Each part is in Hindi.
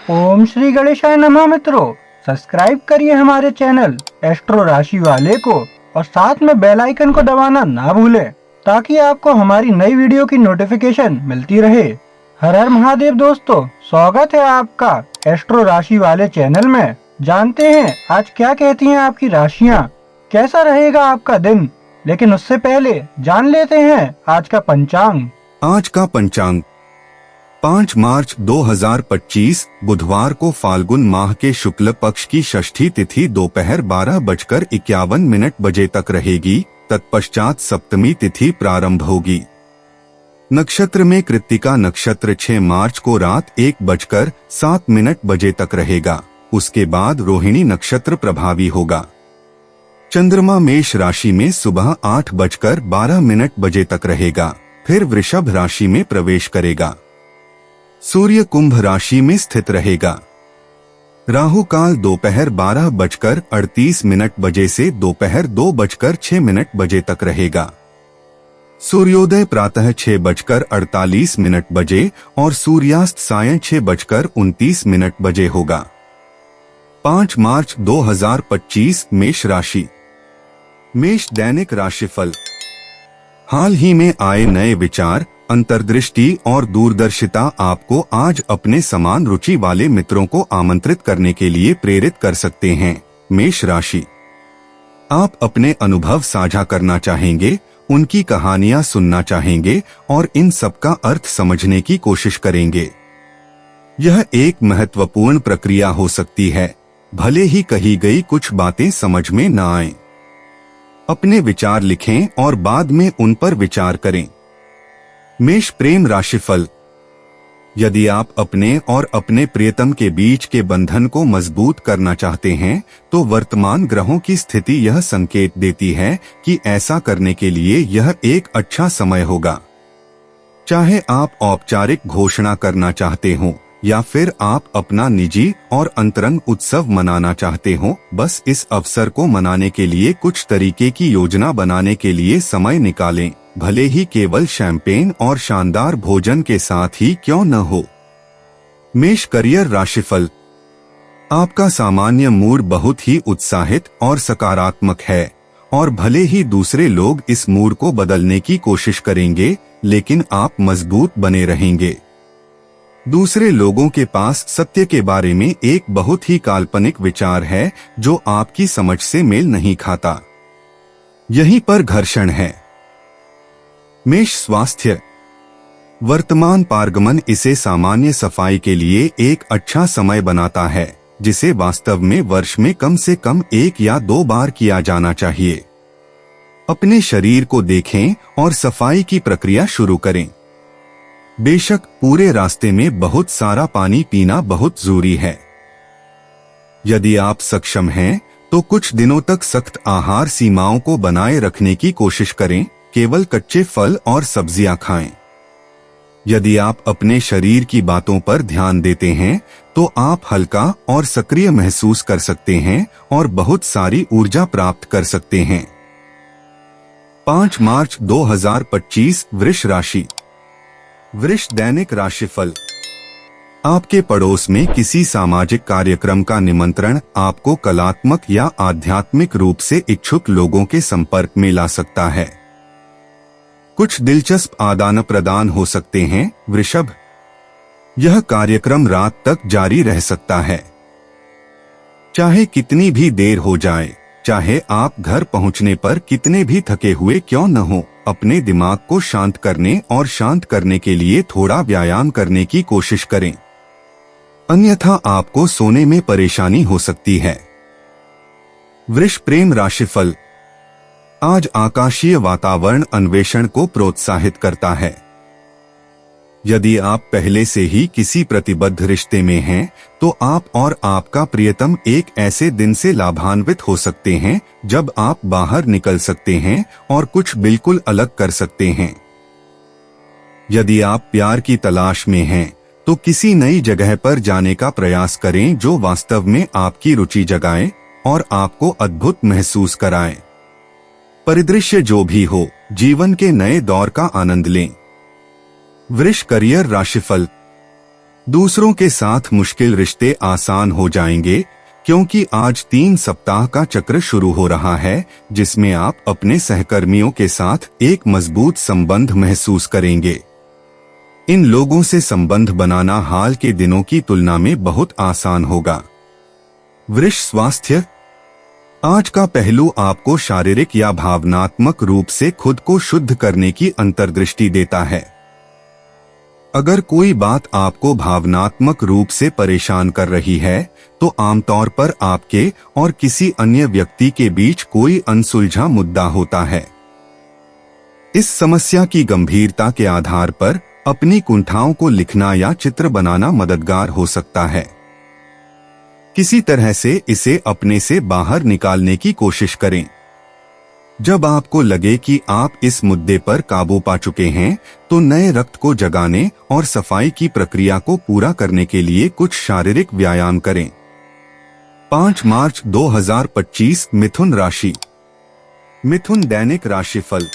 ओम श्री गणेशाय नमः। मित्रों, सब्सक्राइब करिए हमारे चैनल एस्ट्रो राशि वाले को और साथ में बेल आइकन को दबाना ना भूलें ताकि आपको हमारी नई वीडियो की नोटिफिकेशन मिलती रहे। हर हर महादेव दोस्तों, स्वागत है आपका एस्ट्रो राशि वाले चैनल में। जानते हैं आज क्या कहती हैं आपकी राशियां, कैसा रहेगा आपका दिन। लेकिन उससे पहले जान लेते हैं आज का पंचांग। आज का पंचांग 5 मार्च 2025 बुधवार को फाल्गुन माह के शुक्ल पक्ष की षष्ठी तिथि दोपहर 12:51 तक रहेगी। तत्पश्चात सप्तमी तिथि प्रारंभ होगी। नक्षत्र में कृत्तिका नक्षत्र 6 मार्च को रात 1:07 तक रहेगा। उसके बाद रोहिणी नक्षत्र प्रभावी होगा। चंद्रमा मेष राशि में सुबह 8:12 तक रहेगा, फिर वृषभ राशि में प्रवेश करेगा। सूर्य कुंभ राशि में स्थित रहेगा। राहु काल दोपहर 12:38 से दोपहर 2:06 तक रहेगा। सूर्योदय प्रातः 6:48 और सूर्यास्त सायं 6:29 होगा। 5 मार्च 2025 मेष राशि। मेष दैनिक राशिफल। हाल ही में आए नए विचार, अंतर्दृष्टि और दूरदर्शिता आपको आज अपने समान रुचि वाले मित्रों को आमंत्रित करने के लिए प्रेरित कर सकते हैं। मेष राशि, आप अपने अनुभव साझा करना चाहेंगे, उनकी कहानियां सुनना चाहेंगे और इन सबका अर्थ समझने की कोशिश करेंगे। यह एक महत्वपूर्ण प्रक्रिया हो सकती है, भले ही कही गई कुछ बातें समझ में न आएं। अपने विचार लिखें और बाद में उन पर विचार करें। मेष प्रेम राशिफल। यदि आप अपने और अपने प्रियतम के बीच के बंधन को मजबूत करना चाहते हैं तो वर्तमान ग्रहों की स्थिति यह संकेत देती है कि ऐसा करने के लिए यह एक अच्छा समय होगा। चाहे आप औपचारिक घोषणा करना चाहते हो या फिर आप अपना निजी और अंतरंग उत्सव मनाना चाहते हो, बस इस अवसर को मनाने के लिए कुछ तरीके की योजना बनाने के लिए समय निकालें, भले ही केवल शैंपेन और शानदार भोजन के साथ ही क्यों न हो। मेष करियर राशिफल। आपका सामान्य मूड बहुत ही उत्साहित और सकारात्मक है और भले ही दूसरे लोग इस मूड को बदलने की कोशिश करेंगे, लेकिन आप मजबूत बने रहेंगे। दूसरे लोगों के पास सत्य के बारे में एक बहुत ही काल्पनिक विचार है जो आपकी समझ से मेल नहीं खाता। यहीं पर घर्षण है। मेष स्वास्थ्य। वर्तमान पारगमन इसे सामान्य सफाई के लिए एक अच्छा समय बनाता है, जिसे वास्तव में वर्ष में कम से कम 1 या 2 बार किया जाना चाहिए। अपने शरीर को देखें और सफाई की प्रक्रिया शुरू करें। बेशक पूरे रास्ते में बहुत सारा पानी पीना बहुत जरूरी है। यदि आप सक्षम हैं तो कुछ दिनों तक सख्त आहार सीमाओं को बनाए रखने की कोशिश करें, केवल कच्चे फल और सब्जियां खाएं। यदि आप अपने शरीर की बातों पर ध्यान देते हैं तो आप हल्का और सक्रिय महसूस कर सकते हैं और बहुत सारी ऊर्जा प्राप्त कर सकते हैं। 5 मार्च 2025 वृष राशि। वृष दैनिक राशिफल। आपके पड़ोस में किसी सामाजिक कार्यक्रम का निमंत्रण आपको कलात्मक या आध्यात्मिक रूप से इच्छुक लोगों के संपर्क में ला सकता है। कुछ दिलचस्प आदान प्रदान हो सकते हैं। वृषभ, यह कार्यक्रम रात तक जारी रह सकता है। चाहे कितनी भी देर हो जाए, चाहे आप घर पहुंचने पर कितने भी थके हुए क्यों न हो, अपने दिमाग को शांत करने और शांत करने के लिए थोड़ा व्यायाम करने की कोशिश करें, अन्यथा आपको सोने में परेशानी हो सकती है। वृष प्रेम राशिफल। आज आकाशीय वातावरण अन्वेषण को प्रोत्साहित करता है। यदि आप पहले से ही किसी प्रतिबद्ध रिश्ते में हैं, तो आप और आपका प्रियतम एक ऐसे दिन से लाभान्वित हो सकते हैं जब आप बाहर निकल सकते हैं और कुछ बिल्कुल अलग कर सकते हैं। यदि आप प्यार की तलाश में हैं, तो किसी नई जगह पर जाने का प्रयास करें जो वास्तव में आपकी रुचि जगाए और आपको अद्भुत महसूस कराए। परिदृश्य जो भी हो, जीवन के नए दौर का आनंद लें। वृष करियर राशिफल। दूसरों के साथ मुश्किल रिश्ते आसान हो जाएंगे, क्योंकि आज 3 सप्ताह का चक्र शुरू हो रहा है जिसमें आप अपने सहकर्मियों के साथ एक मजबूत संबंध महसूस करेंगे। इन लोगों से संबंध बनाना हाल के दिनों की तुलना में बहुत आसान होगा। वृष स्वास्थ्य। आज का पहलू आपको शारीरिक या भावनात्मक रूप से खुद को शुद्ध करने की अंतर्दृष्टि देता है। अगर कोई बात आपको भावनात्मक रूप से परेशान कर रही है, तो आमतौर पर आपके और किसी अन्य व्यक्ति के बीच कोई अनसुलझा मुद्दा होता है। इस समस्या की गंभीरता के आधार पर अपनी कुंठाओं को लिखना या चित्र बनाना मददगार हो सकता है। किसी तरह से इसे अपने से बाहर निकालने की कोशिश करें। जब आपको लगे कि आप इस मुद्दे पर काबू पा चुके हैं, तो नए रक्त को जगाने और सफाई की प्रक्रिया को पूरा करने के लिए कुछ शारीरिक व्यायाम करें। 5 मार्च 2025 मिथुन राशि। मिथुन दैनिक राशिफल।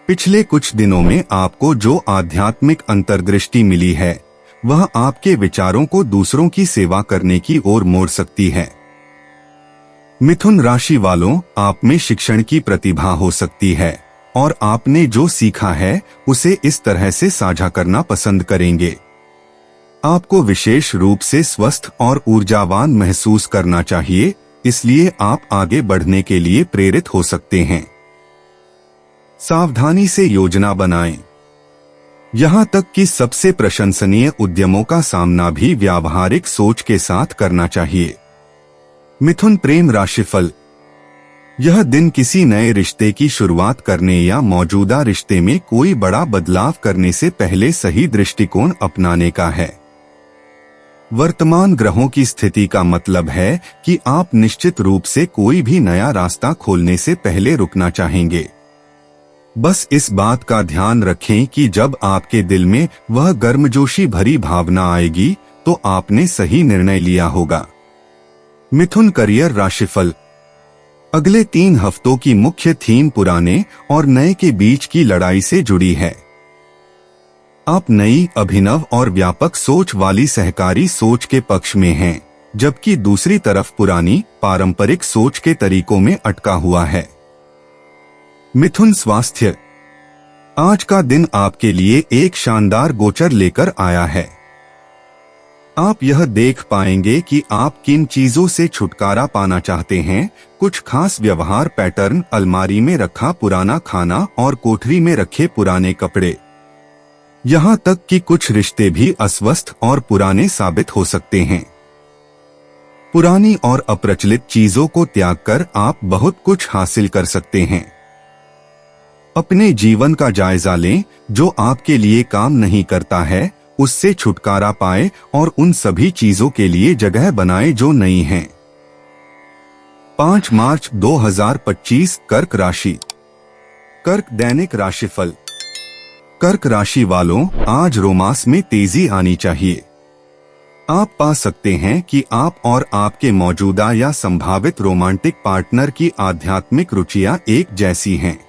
पिछले कुछ दिनों में आपको जो आध्यात्मिक अंतर्दृष्टि मिली है, वह आपके विचारों को दूसरों की सेवा करने की ओर मोड़ सकती है। मिथुन राशि वालों, आप में शिक्षण की प्रतिभा हो सकती है और आपने जो सीखा है उसे इस तरह से साझा करना पसंद करेंगे। आपको विशेष रूप से स्वस्थ और ऊर्जावान महसूस करना चाहिए, इसलिए आप आगे बढ़ने के लिए प्रेरित हो सकते हैं। सावधानी से योजना बनाएं। यहां तक कि सबसे प्रशंसनीय उद्यमों का सामना भी व्यावहारिक सोच के साथ करना चाहिए। मिथुन प्रेम राशिफल। यह दिन किसी नए रिश्ते की शुरुआत करने या मौजूदा रिश्ते में कोई बड़ा बदलाव करने से पहले सही दृष्टिकोण अपनाने का है। वर्तमान ग्रहों की स्थिति का मतलब है कि आप निश्चित रूप से कोई भी नया रास्ता खोलने से पहले रुकना चाहेंगे। बस इस बात का ध्यान रखें कि जब आपके दिल में वह गर्मजोशी भरी भावना आएगी, तो आपने सही निर्णय लिया होगा। मिथुन करियर राशिफल। अगले 3 हफ्तों की मुख्य थीम पुराने और नए के बीच की लड़ाई से जुड़ी है। आप नई, अभिनव और व्यापक सोच वाली सहकारी सोच के पक्ष में हैं, जबकि दूसरी तरफ पुरानी, पारंपरिक सोच के तरीकों में अटका हुआ है। मिथुन स्वास्थ्य। आज का दिन आपके लिए एक शानदार गोचर लेकर आया है। आप यह देख पाएंगे कि आप किन चीजों से छुटकारा पाना चाहते हैं। कुछ खास व्यवहार पैटर्न, अलमारी में रखा पुराना खाना और कोठरी में रखे पुराने कपड़े। यहाँ तक कि कुछ रिश्ते भी अस्वस्थ और पुराने साबित हो सकते हैं। पुरानी और अप्रचलित चीजों को त्याग कर आप बहुत कुछ हासिल कर सकते हैं। अपने जीवन का जायजा लें, जो आपके लिए काम नहीं करता है, उससे छुटकारा पाए और उन सभी चीजों के लिए जगह बनाए जो नई हैं। 5 मार्च 2025 कर्क राशि। कर्क दैनिक राशिफल। कर्क राशि वालों, आज रोमांस में तेजी आनी चाहिए। आप पा सकते हैं कि आप और आपके मौजूदा या संभावित रोमांटिक पार्टनर की आध्यात्मिक रुचियां एक जैसी हैं।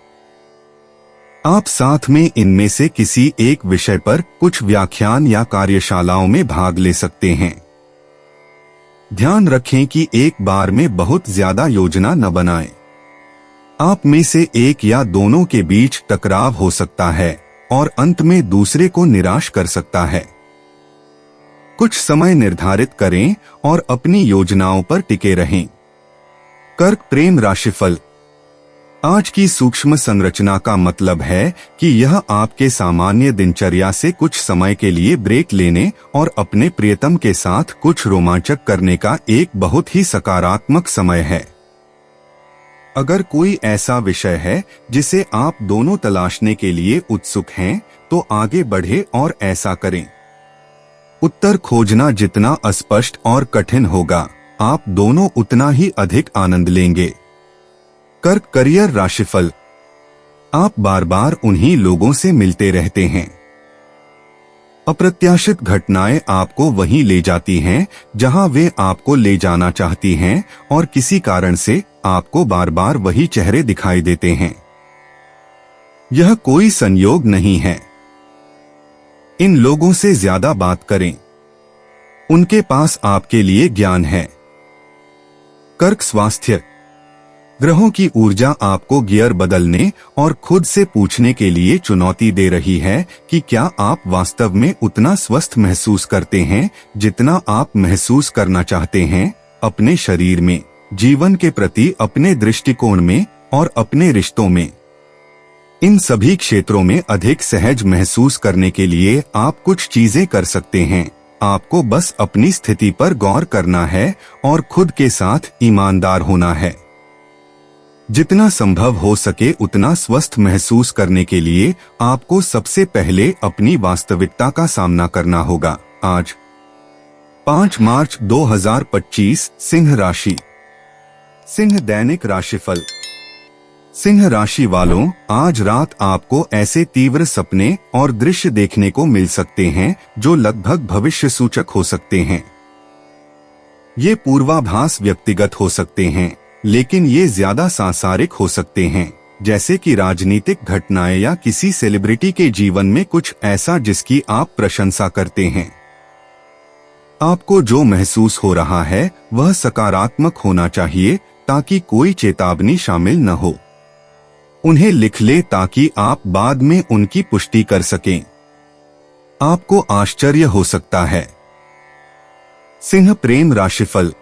आप साथ में इनमें से किसी एक विषय पर कुछ व्याख्यान या कार्यशालाओं में भाग ले सकते हैं। ध्यान रखें कि एक बार में बहुत ज्यादा योजना न बनाएं। आप में से एक या दोनों के बीच टकराव हो सकता है और अंत में दूसरे को निराश कर सकता है। कुछ समय निर्धारित करें और अपनी योजनाओं पर टिके रहें। कर्क प्रेम राशिफल। आज की सूक्ष्म संरचना का मतलब है कि यह आपके सामान्य दिनचर्या से कुछ समय के लिए ब्रेक लेने और अपने प्रियतम के साथ कुछ रोमांचक करने का एक बहुत ही सकारात्मक समय है। अगर कोई ऐसा विषय है जिसे आप दोनों तलाशने के लिए उत्सुक हैं, तो आगे बढ़े और ऐसा करें। उत्तर खोजना जितना अस्पष्ट और कठिन होगा, आप दोनों उतना ही अधिक आनंद लेंगे। कर्क करियर राशिफल। आप बार बार उन्हीं लोगों से मिलते रहते हैं। अप्रत्याशित घटनाएं आपको वहीं ले जाती हैं जहां वे आपको ले जाना चाहती हैं, और किसी कारण से आपको बार बार वही चेहरे दिखाई देते हैं। यह कोई संयोग नहीं है। इन लोगों से ज्यादा बात करें। उनके पास आपके लिए ज्ञान है। कर्क स्वास्थ्य। ग्रहों की ऊर्जा आपको गियर बदलने और खुद से पूछने के लिए चुनौती दे रही है कि क्या आप वास्तव में उतना स्वस्थ महसूस करते हैं जितना आप महसूस करना चाहते हैं, अपने शरीर में, जीवन के प्रति अपने दृष्टिकोण में और अपने रिश्तों में। इन सभी क्षेत्रों में अधिक सहज महसूस करने के लिए आप कुछ चीजें कर सकते हैं। आपको बस अपनी स्थिति पर गौर करना है और खुद के साथ ईमानदार होना है। जितना संभव हो सके उतना स्वस्थ महसूस करने के लिए आपको सबसे पहले अपनी वास्तविकता का सामना करना होगा। आज 5 मार्च 2025 सिंह राशि। सिंह दैनिक राशिफल। सिंह राशि वालों, आज रात आपको ऐसे तीव्र सपने और दृश्य देखने को मिल सकते हैं जो लगभग भविष्य सूचक हो सकते हैं। ये पूर्वाभास व्यक्तिगत हो सकते हैं, लेकिन ये ज्यादा सांसारिक हो सकते हैं, जैसे कि राजनीतिक घटनाएं या किसी सेलिब्रिटी के जीवन में कुछ ऐसा जिसकी आप प्रशंसा करते हैं। आपको जो महसूस हो रहा है वह सकारात्मक होना चाहिए ताकि कोई चेतावनी शामिल न हो। उन्हें लिख ले ताकि आप बाद में उनकी पुष्टि कर सकें। आपको आश्चर्य हो सकता है। सिंह प्रेम राशिफल।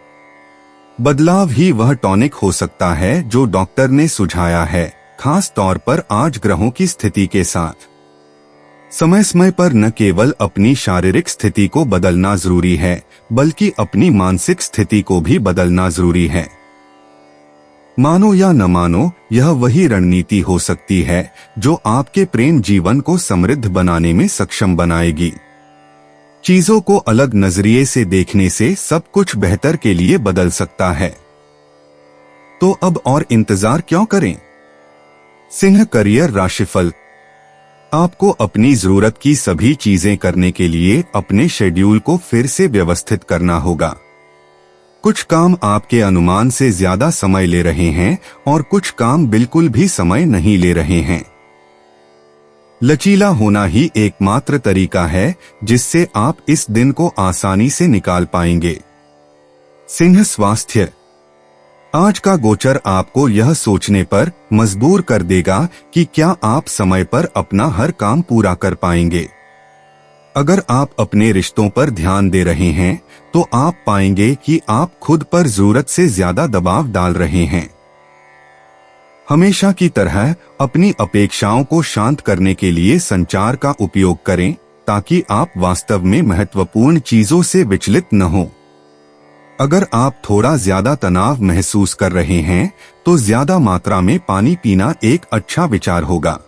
बदलाव ही वह टॉनिक हो सकता है जो डॉक्टर ने सुझाया है, खास तौर पर आज ग्रहों की स्थिति के साथ। समय समय पर न केवल अपनी शारीरिक स्थिति को बदलना जरूरी है, बल्कि अपनी मानसिक स्थिति को भी बदलना जरूरी है। मानो या न मानो, यह वही रणनीति हो सकती है जो आपके प्रेम जीवन को समृद्ध बनाने में सक्षम बनाएगी। चीजों को अलग नजरिए से देखने से सब कुछ बेहतर के लिए बदल सकता है। तो अब और इंतजार क्यों करें? सिंह करियर राशिफल। आपको अपनी जरूरत की सभी चीजें करने के लिए अपने शेड्यूल को फिर से व्यवस्थित करना होगा। कुछ काम आपके अनुमान से ज्यादा समय ले रहे हैं और कुछ काम बिल्कुल भी समय नहीं ले रहे हैं। लचीला होना ही एकमात्र तरीका है जिससे आप इस दिन को आसानी से निकाल पाएंगे। सिंह स्वास्थ्य। आज का गोचर आपको यह सोचने पर मजबूर कर देगा कि क्या आप समय पर अपना हर काम पूरा कर पाएंगे। अगर आप अपने रिश्तों पर ध्यान दे रहे हैं तो आप पाएंगे कि आप खुद पर जरूरत से ज्यादा दबाव डाल रहे हैं। हमेशा की तरह अपनी अपेक्षाओं को शांत करने के लिए संचार का उपयोग करें ताकि आप वास्तव में महत्वपूर्ण चीजों से विचलित न हो। अगर आप थोड़ा ज्यादा तनाव महसूस कर रहे हैं तो ज्यादा मात्रा में पानी पीना एक अच्छा विचार होगा।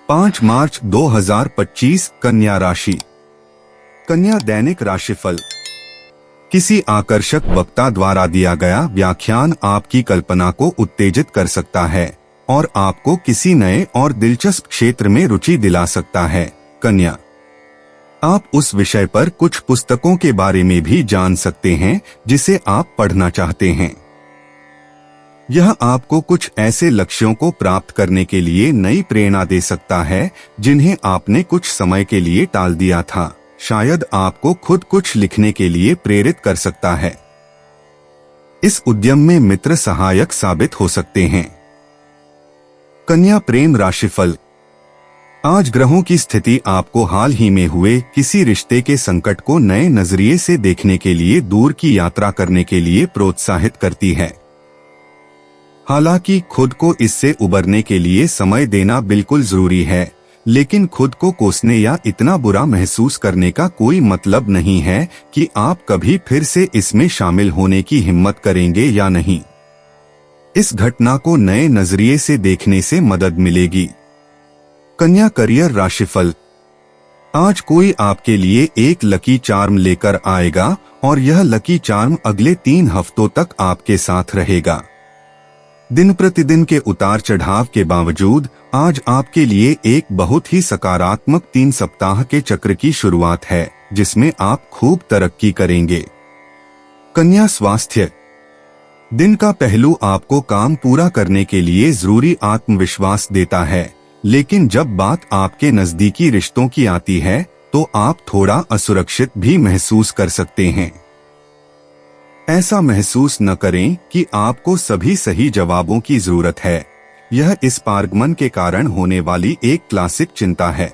5 मार्च 2025 कन्या राशि। कन्या दैनिक राशिफल। किसी आकर्षक वक्ता द्वारा दिया गया व्याख्यान आपकी कल्पना को उत्तेजित कर सकता है और आपको किसी नए और दिलचस्प क्षेत्र में रुचि दिला सकता है। कन्या, आप उस विषय पर कुछ पुस्तकों के बारे में भी जान सकते हैं जिसे आप पढ़ना चाहते हैं। यह आपको कुछ ऐसे लक्ष्यों को प्राप्त करने के लिए नई प्रेरणा दे सकता है जिन्हें आपने कुछ समय के लिए टाल दिया था। शायद आपको खुद कुछ लिखने के लिए प्रेरित कर सकता है। इस उद्यम में मित्र सहायक साबित हो सकते हैं। कन्या प्रेम राशिफल। आज ग्रहों की स्थिति आपको हाल ही में हुए किसी रिश्ते के संकट को नए नजरिए से देखने के लिए दूर की यात्रा करने के लिए प्रोत्साहित करती है। हालांकि खुद को इससे उबरने के लिए समय देना बिल्कुल जरूरी है, लेकिन खुद को कोसने या इतना बुरा महसूस करने का कोई मतलब नहीं है कि आप कभी फिर से इसमें शामिल होने की हिम्मत करेंगे या नहीं। इस घटना को नए नजरिए से देखने से मदद मिलेगी। कन्या करियर राशिफल। आज कोई आपके लिए एक लकी चार्म लेकर आएगा और यह लकी चार्म अगले 3 हफ्तों तक आपके साथ रहेगा। दिन प्रतिदिन के उतार चढ़ाव के बावजूद आज आपके लिए एक बहुत ही सकारात्मक 3 सप्ताह के चक्र की शुरुआत है जिसमें आप खूब तरक्की करेंगे। कन्या स्वास्थ्य। दिन का पहलू आपको काम पूरा करने के लिए जरूरी आत्मविश्वास देता है, लेकिन जब बात आपके नजदीकी रिश्तों की आती है तो आप थोड़ा असुरक्षित भी महसूस कर सकते हैं। ऐसा महसूस न करें कि आपको सभी सही जवाबों की जरूरत है। यह इस पारगमन के कारण होने वाली एक क्लासिक चिंता है।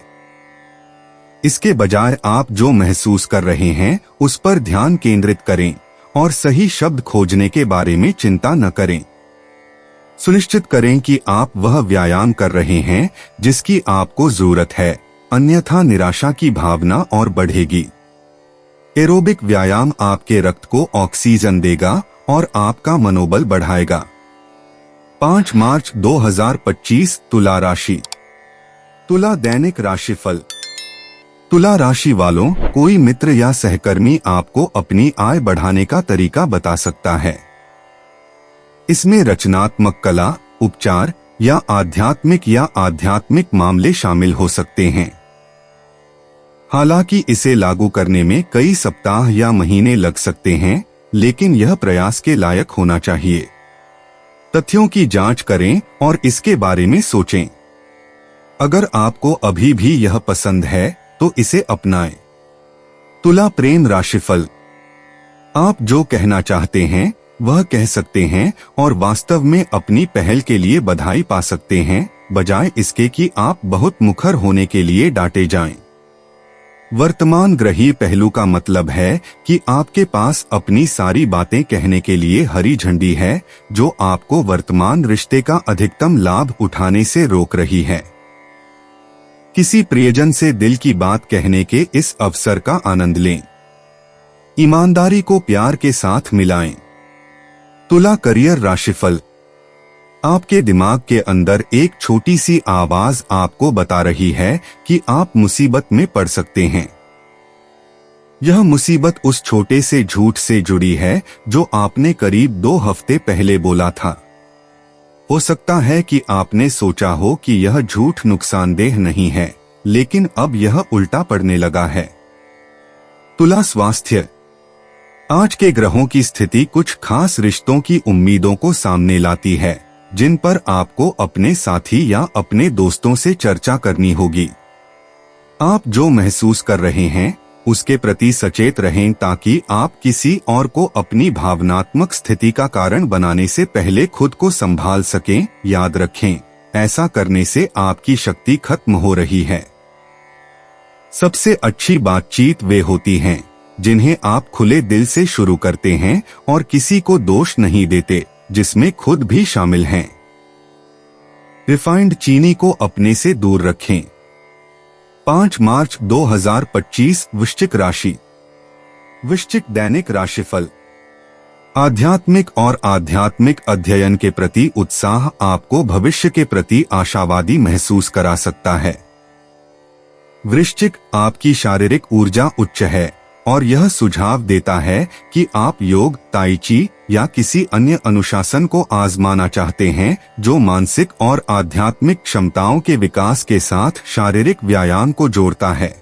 इसके बजाय आप जो महसूस कर रहे हैं उस पर ध्यान केंद्रित करें और सही शब्द खोजने के बारे में चिंता न करें। सुनिश्चित करें कि आप वह व्यायाम कर रहे हैं जिसकी आपको जरूरत है, अन्यथा निराशा की भावना और बढ़ेगी। एरोबिक व्यायाम आपके रक्त को ऑक्सीजन देगा और आपका मनोबल बढ़ाएगा। 5 मार्च 2025 तुला राशि। तुला दैनिक राशिफल। तुला राशि वालों, कोई मित्र या सहकर्मी आपको अपनी आय बढ़ाने का तरीका बता सकता है। इसमें रचनात्मक कला, उपचार या आध्यात्मिक मामले शामिल हो सकते हैं। हालांकि इसे लागू करने में कई सप्ताह या महीने लग सकते हैं, लेकिन यह प्रयास के लायक होना चाहिए। तथ्यों की जांच करें और इसके बारे में सोचें। अगर आपको अभी भी यह पसंद है तो इसे अपनाएं। तुला प्रेम राशिफल। आप जो कहना चाहते हैं वह कह सकते हैं और वास्तव में अपनी पहल के लिए बधाई पा सकते हैं, बजाय इसके कि आप बहुत मुखर होने के लिए डांटे जाएं। वर्तमान ग्रही पहलू का मतलब है कि आपके पास अपनी सारी बातें कहने के लिए हरी झंडी है, जो आपको वर्तमान रिश्ते का अधिकतम लाभ उठाने से रोक रही है। किसी प्रियजन से दिल की बात कहने के इस अवसर का आनंद लें। ईमानदारी को प्यार के साथ मिलाएं। तुला करियर राशिफल। आपके दिमाग के अंदर एक छोटी सी आवाज आपको बता रही है कि आप मुसीबत में पड़ सकते हैं। यह मुसीबत उस छोटे से झूठ से जुड़ी है जो आपने करीब 2 हफ्ते पहले बोला था। हो सकता है कि आपने सोचा हो कि यह झूठ नुकसानदेह नहीं है, लेकिन अब यह उल्टा पड़ने लगा है। तुला स्वास्थ्य। आज के ग्रहों की स्थिति कुछ खास रिश्तों की उम्मीदों को सामने लाती है, जिन पर आपको अपने साथी या अपने दोस्तों से चर्चा करनी होगी। आप जो महसूस कर रहे हैं उसके प्रति सचेत रहें ताकि आप किसी और को अपनी भावनात्मक स्थिति का कारण बनाने से पहले खुद को संभाल सकें। याद रखें, ऐसा करने से आपकी शक्ति खत्म हो रही है। सबसे अच्छी बातचीत वे होती हैं जिन्हें आप खुले दिल से शुरू करते हैं और किसी को दोष नहीं देते, जिसमें खुद भी शामिल हैं। रिफाइंड चीनी को अपने से दूर रखें। 5 मार्च 2025 वृश्चिक राशि। वृश्चिक दैनिक राशिफल। आध्यात्मिक और आध्यात्मिक अध्ययन के प्रति उत्साह आपको भविष्य के प्रति आशावादी महसूस करा सकता है। वृश्चिक, आपकी शारीरिक ऊर्जा उच्च है और यह सुझाव देता है कि आप योग, ताई ची या किसी अन्य अनुशासन को आजमाना चाहते हैं जो मानसिक और आध्यात्मिक क्षमताओं के विकास के साथ शारीरिक व्यायाम को जोड़ता है।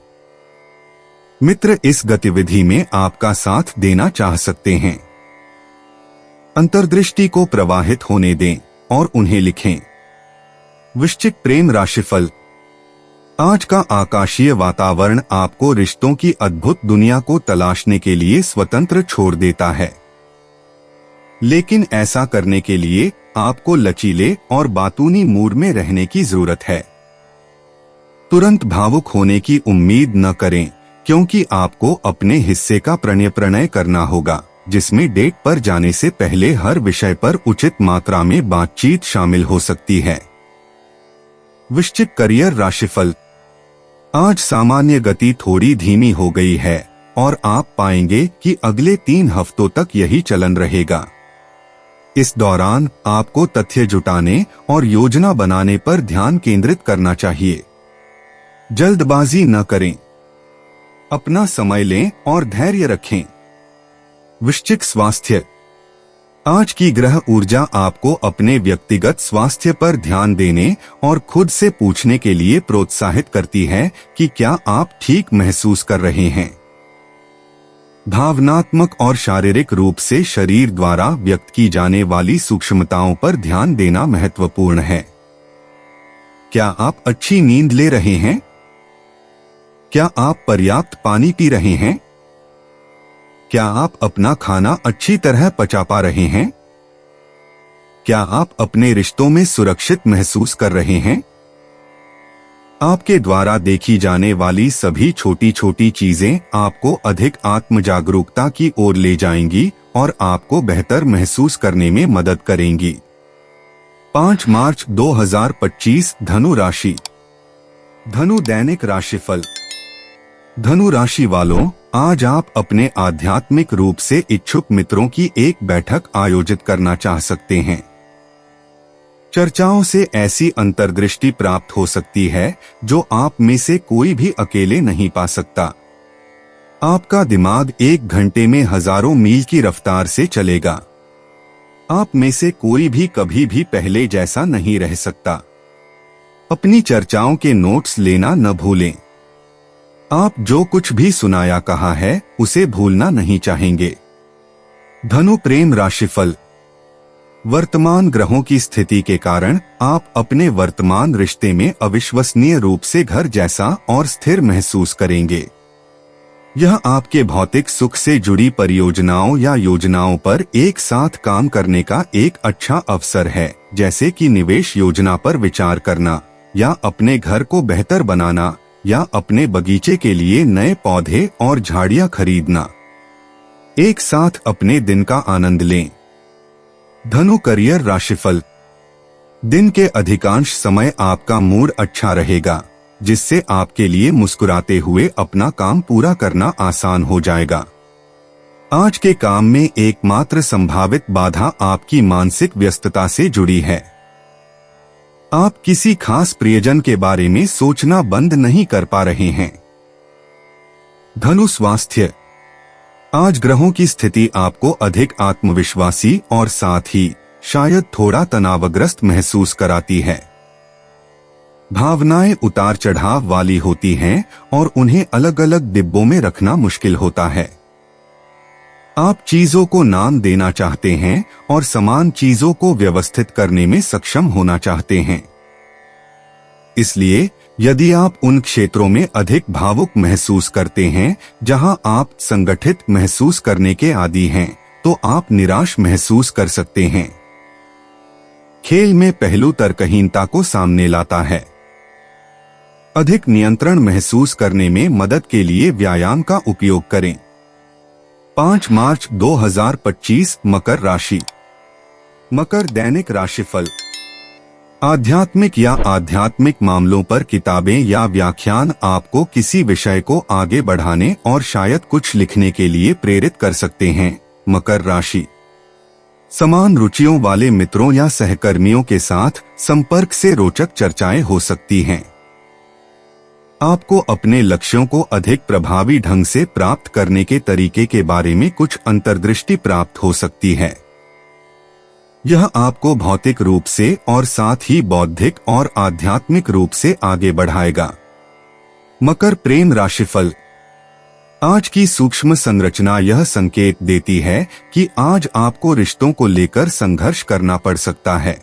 मित्र इस गतिविधि में आपका साथ देना चाह सकते हैं। अंतर्दृष्टि को प्रवाहित होने दें और उन्हें लिखें। वृश्चिक प्रेम राशिफल। आज का आकाशीय वातावरण आपको रिश्तों की अद्भुत दुनिया को तलाशने के लिए स्वतंत्र छोड़ देता है, लेकिन ऐसा करने के लिए आपको लचीले और बातूनी मूड में रहने की जरूरत है। तुरंत भावुक होने की उम्मीद न करें, क्योंकि आपको अपने हिस्से का प्रणय करना होगा, जिसमें डेट पर जाने से पहले हर विषय पर उचित मात्रा में बातचीत शामिल हो सकती है। वृश्चिक करियर राशिफल। आज सामान्य गति थोड़ी धीमी हो गई है और आप पाएंगे कि अगले 3 हफ्तों तक यही चलन रहेगा। इस दौरान आपको तथ्य जुटाने और योजना बनाने पर ध्यान केंद्रित करना चाहिए। जल्दबाजी न करें, अपना समय लें और धैर्य रखें। वृश्चिक स्वास्थ्य। आज की ग्रह ऊर्जा आपको अपने व्यक्तिगत स्वास्थ्य पर ध्यान देने और खुद से पूछने के लिए प्रोत्साहित करती है कि क्या आप ठीक महसूस कर रहे हैं। भावनात्मक और शारीरिक रूप से शरीर द्वारा व्यक्त की जाने वाली सूक्ष्मताओं पर ध्यान देना महत्वपूर्ण है। क्या आप अच्छी नींद ले रहे हैं? क्या आप पर्याप्त पानी पी रहे हैं? क्या आप अपना खाना अच्छी तरह पचा पा रहे हैं? क्या आप अपने रिश्तों में सुरक्षित महसूस कर रहे हैं? आपके द्वारा देखी जाने वाली सभी छोटी छोटी चीजें आपको अधिक आत्म जागरूकता की ओर ले जाएंगी और आपको बेहतर महसूस करने में मदद करेंगी। 5 मार्च 2025 धनु राशि। धनु दैनिक राशिफल। धनु राशि वालों, आज आप अपने आध्यात्मिक रूप से इच्छुक मित्रों की एक बैठक आयोजित करना चाह सकते हैं। चर्चाओं से ऐसी अंतर्दृष्टि प्राप्त हो सकती है जो आप में से कोई भी अकेले नहीं पा सकता। आपका दिमाग 1 घंटे में हजारों मील की रफ्तार से चलेगा। आप में से कोई भी कभी भी पहले जैसा नहीं रह सकता। अपनी चर्चाओं के नोट्स लेना न भूलें। आप जो कुछ भी सुनाया कहा है उसे भूलना नहीं चाहेंगे। धनु प्रेम राशिफल। वर्तमान ग्रहों की स्थिति के कारण आप अपने वर्तमान रिश्ते में अविश्वसनीय रूप से घर जैसा और स्थिर महसूस करेंगे। यह आपके भौतिक सुख से जुड़ी परियोजनाओं या योजनाओं पर एक साथ काम करने का एक अच्छा अवसर है, जैसे कि निवेश योजना पर विचार करना या अपने घर को बेहतर बनाना या अपने बगीचे के लिए नए पौधे और झाड़ियां खरीदना। एक साथ अपने दिन का आनंद लें। धनु करियर राशिफल। दिन के अधिकांश समय आपका मूड अच्छा रहेगा, जिससे आपके लिए मुस्कुराते हुए अपना काम पूरा करना आसान हो जाएगा। आज के काम में एकमात्र संभावित बाधा आपकी मानसिक व्यस्तता से जुड़ी है। आप किसी खास प्रियजन के बारे में सोचना बंद नहीं कर पा रहे हैं। धनु स्वास्थ्य। आज ग्रहों की स्थिति आपको अधिक आत्मविश्वासी और साथ ही शायद थोड़ा तनावग्रस्त महसूस कराती है। भावनाएं उतार चढ़ाव वाली होती हैं और उन्हें अलग अलग डिब्बों में रखना मुश्किल होता है। आप चीजों को नाम देना चाहते हैं और समान चीजों को व्यवस्थित करने में सक्षम होना चाहते हैं। इसलिए यदि आप उन क्षेत्रों में अधिक भावुक महसूस करते हैं जहां आप संगठित महसूस करने के आदी हैं, तो आप निराश महसूस कर सकते हैं। खेल में पहलू तर्कहीनता को सामने लाता है। अधिक नियंत्रण महसूस करने में मदद के लिए व्यायाम का उपयोग करें। 5 मार्च 2025 मकर राशि। मकर दैनिक राशिफल। आध्यात्मिक मामलों पर किताबें या व्याख्यान आपको किसी विषय को आगे बढ़ाने और शायद कुछ लिखने के लिए प्रेरित कर सकते हैं। मकर राशि। समान रुचियों वाले मित्रों या सहकर्मियों के साथ संपर्क से रोचक चर्चाएं हो सकती हैं। आपको अपने लक्ष्यों को अधिक प्रभावी ढंग से प्राप्त करने के तरीके के बारे में कुछ अंतर्दृष्टि प्राप्त हो सकती है। यह आपको भौतिक रूप से और साथ ही बौद्धिक और आध्यात्मिक रूप से आगे बढ़ाएगा। मकर प्रेम राशिफल। आज की सूक्ष्म संरचना यह संकेत देती है कि आज आपको रिश्तों को लेकर संघर्ष करना पड़ सकता है।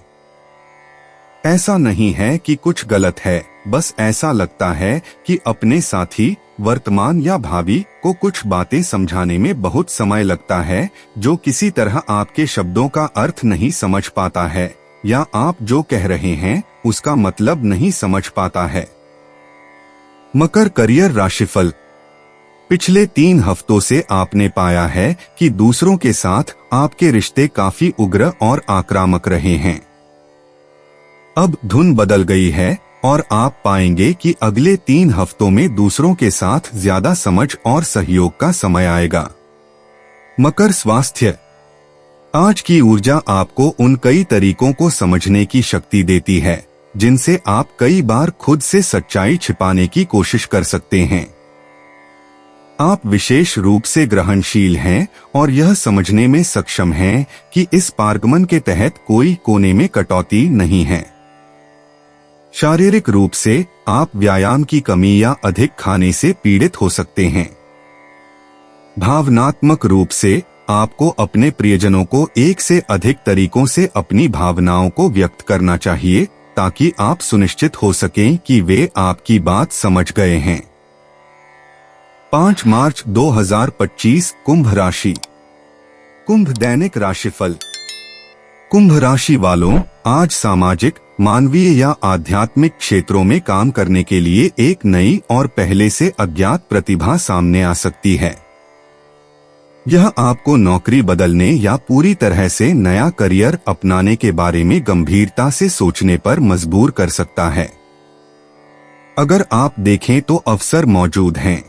ऐसा नहीं है कि कुछ गलत है, बस ऐसा लगता है कि अपने साथी, वर्तमान या भावी को कुछ बातें समझाने में बहुत समय लगता है, जो किसी तरह आपके शब्दों का अर्थ नहीं समझ पाता है या आप जो कह रहे हैं उसका मतलब नहीं समझ पाता है। मकर करियर राशिफल। पिछले 3 हफ्तों से आपने पाया है कि दूसरों के साथ आपके रिश्ते काफी उग्र और आक्रामक रहे हैं। अब धुन बदल गई है और आप पाएंगे कि अगले 3 हफ्तों में दूसरों के साथ ज्यादा समझ और सहयोग का समय आएगा। मकर स्वास्थ्य। आज की ऊर्जा आपको उन कई तरीकों को समझने की शक्ति देती है जिनसे आप कई बार खुद से सच्चाई छिपाने की कोशिश कर सकते हैं। आप विशेष रूप से ग्रहणशील हैं और यह समझने में सक्षम हैं कि इस पारगमन के तहत कोई कोने में कटौती नहीं है। शारीरिक रूप से आप व्यायाम की कमी या अधिक खाने से पीड़ित हो सकते हैं। भावनात्मक रूप से आपको अपने प्रियजनों को एक से अधिक तरीकों से अपनी भावनाओं को व्यक्त करना चाहिए ताकि आप सुनिश्चित हो सकें कि वे आपकी बात समझ गए हैं। 5 मार्च 2025 कुंभ राशि। कुंभ दैनिक राशिफल। कुंभ राशि वालों, आज सामाजिक, मानवीय या आध्यात्मिक क्षेत्रों में काम करने के लिए एक नई और पहले से अज्ञात प्रतिभा सामने आ सकती है। यह आपको नौकरी बदलने या पूरी तरह से नया करियर अपनाने के बारे में गंभीरता से सोचने पर मजबूर कर सकता है। अगर आप देखें तो अवसर मौजूद हैं।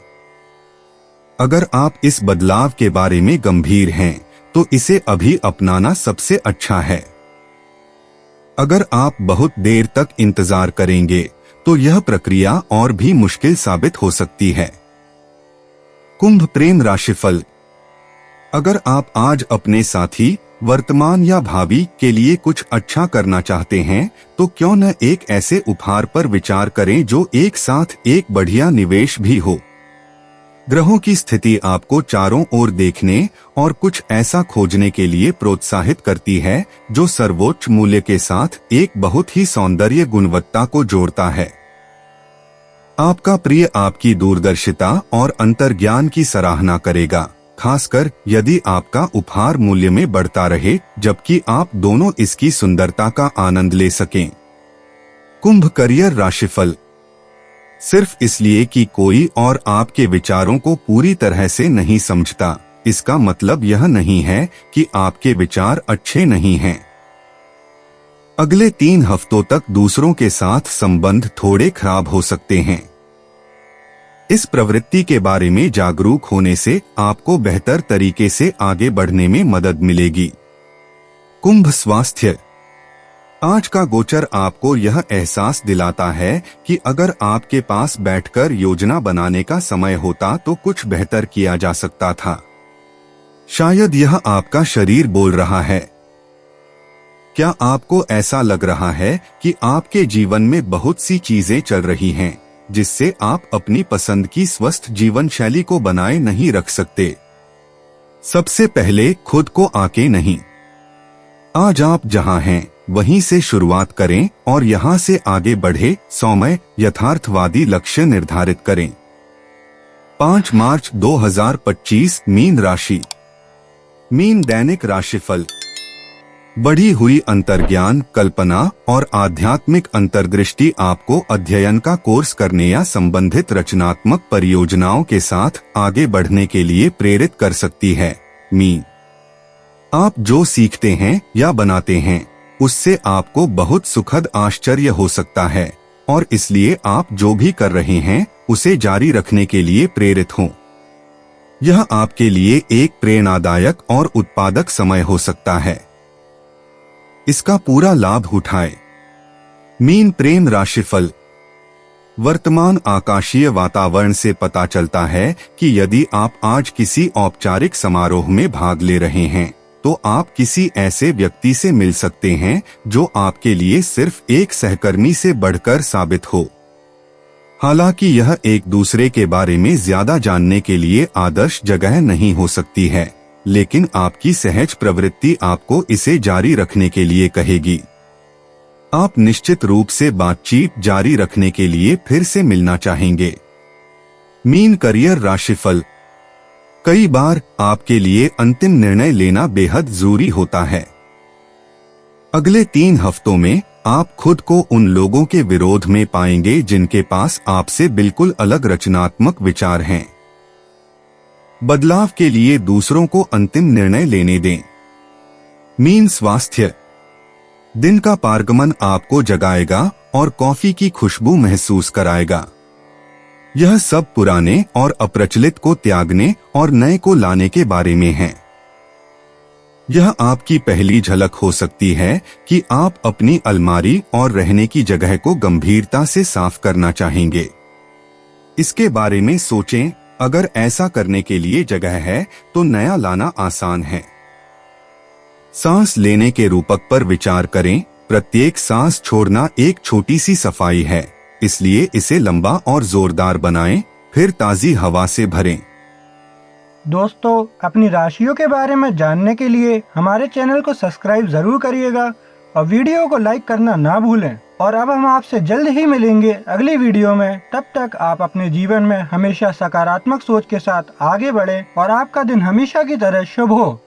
अगर आप इस बदलाव के बारे में गंभीर हैं, तो इसे अभी अपनाना सबसे अच्छा है। अगर आप बहुत देर तक इंतजार करेंगे, तो यह प्रक्रिया और भी मुश्किल साबित हो सकती है। कुंभ प्रेम राशिफल। अगर आप आज अपने साथी, वर्तमान या भावी के लिए कुछ अच्छा करना चाहते हैं, तो क्यों न एक ऐसे उपहार पर विचार करें जो एक साथ एक बढ़िया निवेश भी हो। ग्रहों की स्थिति आपको चारों ओर देखने और कुछ ऐसा खोजने के लिए प्रोत्साहित करती है जो सर्वोच्च मूल्य के साथ एक बहुत ही सौंदर्य गुणवत्ता को जोड़ता है। आपका प्रिय आपकी दूरदर्शिता और अंतर्ज्ञान की सराहना करेगा, खासकर यदि आपका उपहार मूल्य में बढ़ता रहे, जबकि आप दोनों इसकी सुंदरता का आनंद ले सकें। कुंभ करियर राशिफल। सिर्फ इसलिए कि कोई और आपके विचारों को पूरी तरह से नहीं समझता, इसका मतलब यह नहीं है कि आपके विचार अच्छे नहीं हैं। अगले 3 हफ्तों तक दूसरों के साथ संबंध थोड़े खराब हो सकते हैं। इस प्रवृत्ति के बारे में जागरूक होने से आपको बेहतर तरीके से आगे बढ़ने में मदद मिलेगी। कुंभ स्वास्थ्य। आज का गोचर आपको यह एहसास दिलाता है कि अगर आपके पास बैठकर योजना बनाने का समय होता तो कुछ बेहतर किया जा सकता था। शायद यह आपका शरीर बोल रहा है। क्या आपको ऐसा लग रहा है कि आपके जीवन में बहुत सी चीजें चल रही हैं, जिससे आप अपनी पसंद की स्वस्थ जीवन शैली को बनाए नहीं रख सकते? सबसे पहले खुद को आके नहीं। आज आप जहां हैं वहीं से शुरुआत करें और यहां से आगे बढ़े सौम्य यथार्थवादी लक्ष्य निर्धारित करें। 5 मार्च 2025 मीन राशि। मीन दैनिक राशिफल। बढ़ी हुई अंतर्ज्ञान, कल्पना और आध्यात्मिक अंतर्दृष्टि आपको अध्ययन का कोर्स करने या संबंधित रचनात्मक परियोजनाओं के साथ आगे बढ़ने के लिए प्रेरित कर सकती है। मीन। आप जो सीखते हैं या बनाते हैं, उससे आपको बहुत सुखद आश्चर्य हो सकता है और इसलिए आप जो भी कर रहे हैं उसे जारी रखने के लिए प्रेरित हों। यह आपके लिए एक प्रेरणादायक और उत्पादक समय हो सकता है। इसका पूरा लाभ उठाएं। मीन प्रेम राशिफल। वर्तमान आकाशीय वातावरण से पता चलता है कि यदि आप आज किसी औपचारिक समारोह में भाग ले रहे हैं, तो आप किसी ऐसे व्यक्ति से मिल सकते हैं जो आपके लिए सिर्फ एक सहकर्मी से बढ़कर साबित हो। हालांकि यह एक दूसरे के बारे में ज्यादा जानने के लिए आदर्श जगह नहीं हो सकती है, लेकिन आपकी सहज प्रवृत्ति आपको इसे जारी रखने के लिए कहेगी। आप निश्चित रूप से बातचीत जारी रखने के लिए फिर से मिलना चाहेंगे। मीन करियर राशिफल। कई बार आपके लिए अंतिम निर्णय लेना बेहद जरूरी होता है। अगले 3 हफ्तों में आप खुद को उन लोगों के विरोध में पाएंगे जिनके पास आपसे बिल्कुल अलग रचनात्मक विचार हैं। बदलाव के लिए दूसरों को अंतिम निर्णय लेने दें। मीन स्वास्थ्य। दिन का पारगमन आपको जगाएगा और कॉफी की खुशबू महसूस कराएगा। यह सब पुराने और अप्रचलित को त्यागने और नए को लाने के बारे में है। यह आपकी पहली झलक हो सकती है कि आप अपनी अलमारी और रहने की जगह को गंभीरता से साफ करना चाहेंगे। इसके बारे में सोचें। अगर ऐसा करने के लिए जगह है तो नया लाना आसान है। सांस लेने के रूपक पर विचार करें। प्रत्येक सांस छोड़ना एक छोटी सी सफाई है, इसलिए इसे लंबा और जोरदार बनाएं, फिर ताजी हवा से भरें। दोस्तों, अपनी राशियों के बारे में जानने के लिए हमारे चैनल को सब्सक्राइब जरूर करिएगा और वीडियो को लाइक करना ना भूलें और अब हम आपसे जल्द ही मिलेंगे अगली वीडियो में। तब तक आप अपने जीवन में हमेशा सकारात्मक सोच के साथ आगे बढ़ें और आपका दिन हमेशा की तरह शुभ हो।